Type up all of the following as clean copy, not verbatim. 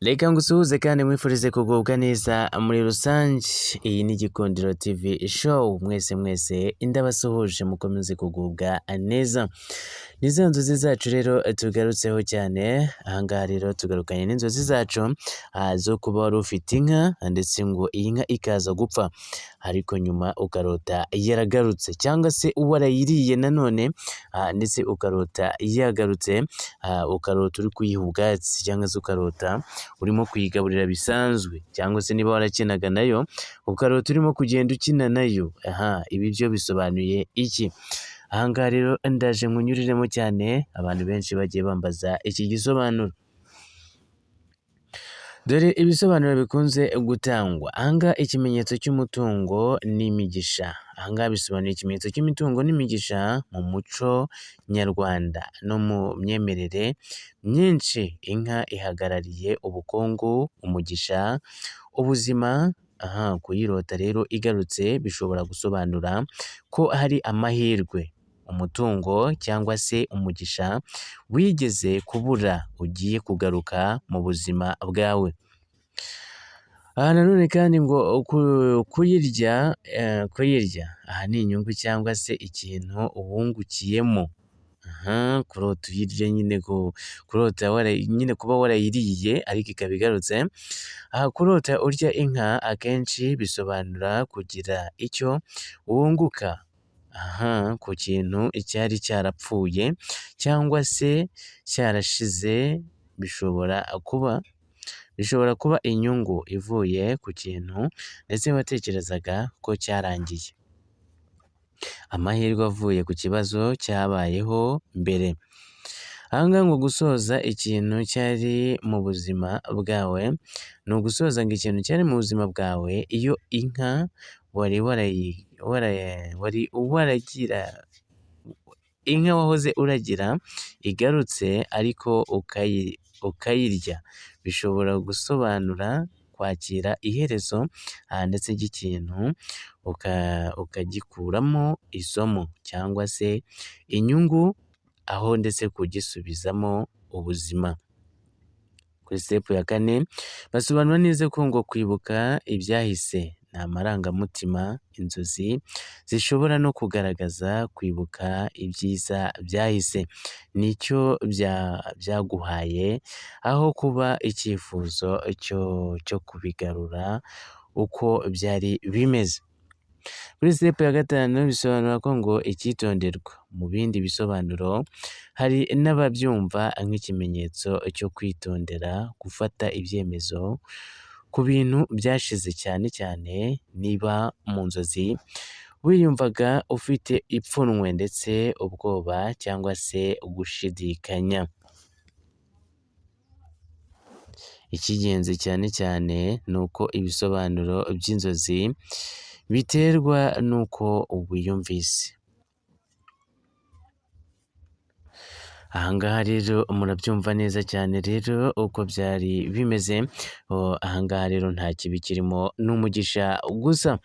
Reka ngusuhuze kandi mwifurize kugubwa neza muri rusange. Iyi ni Gikundiro TV show. Mwese ndabasuhuje mukomeze kugubwa neza. Ni za nzozi zacu rero tugarutseho cyane. Ahangaha rero tugarukanye n'inzozi zacu zo kuba wari ufite inka ndetse ngo iyi nka ikaza gupfa, ariko nyuma ukarota yaragarutse, cyangwa se warayiriye nanone ndetse ukarota yagarutse, ukarota uri kuyiha ubwatsi, cyangwa se ukarota urimo kuyigaburira bisanzwe, cyangwa se niba warakinaga nayo ukarota urimo kugenda ukina nayo. Ibi byo bisobanuye iki? Ahangaha rero ndaje nkunyuriremo cyane, abantu benshi bagiye bambaza iki gisobanuro. Dore ibisobanuro bikunze gutangwa. Ahangaha ikimenyetso cy'umutungo n'imigisha. Ahangaha bisobanuye ikimenyetso cy'imitungo n'imigisha mu muco nyarwanda no mu myemerere myinshi. Inka ihagarariye ubukungu, umugisha, ubuzima. Kuyirota rero igarutse bishobora gusobanura ko hari amahirwe, umutungo cyangwa se umugisha wigeze kubura ugiye kugaruka mu buzima bwawe. Nanone kandi ngo kuyirya aha ni inyungu cyangwa se ikintu wungukiyemo. Kurota uyirya nyine, kurota nyine kuba warayiriye ariko ikaba igarutse. Kurota urya inka akenshi bisobanura kugira icyo wunguka ku kintu cyari cyarapfuye cyangwa se cyarashize. Bishobora kuba inyungu ivuye ku kintu ndetse watekerezaga ko cyarangiye, amahirwe avuye ku kibazo cyabayeho mbere. Ahangaha ngo gusoza ikintu cyari mu buzima bwawe, ni ugusoza ngo ikintu cyari mu buzima bwawe iyo inka inka wahoze uragira igarutse ariko ukayirya. Bishobora gusobanura kwakira iherezo ndetse ry'ikintu ukagikuramo isomo cyangwa se inyungu, aho ndetse kugisubizamo ubuzima. Kuri step ya 4 basobanura neza ko ngo kwibuka ibyahise ni amarangamutima. Inzozi zishobora no kugaragaza kwibuka ibyiza byahise, nicyo byaguhaye, aho kuba icyifuzo cyo kubigarura uko byari bimeze. Kuri step ya 5 bisobanura ko ngo icyitonderwa. Mu bindi bisobanuro hari n'ababyumva nk'ikimenyetso cyo kwitondera gufata ibyemezo ku bintu byashize, cyane cyane niba mu nzozi wiyumvaga ufite ipfunwe ndetse ubwoba cyangwa se gushidikanya. Icy'ingenzi cyane ni uko ibisobanuro by'inzozi biterwa n'uko wiyumvise. Ahangaha rero murabyumva neza cyane rero uko byari bimeze. Ahangaha rero nta kibi kirimo, n'umugisha gusa.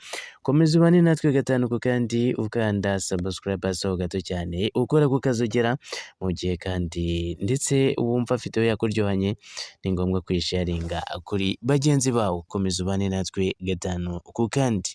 Komeza ubane natwe gatanu kandi ukanda subscribe aho gato cyane, ukora kukazogera mu gihe kandi ndetse wumva afite yakuryohanye, ni ngombwa kuyisharinga kuri bagenzi bawe. Komeza ubane natwe gatanu kandi.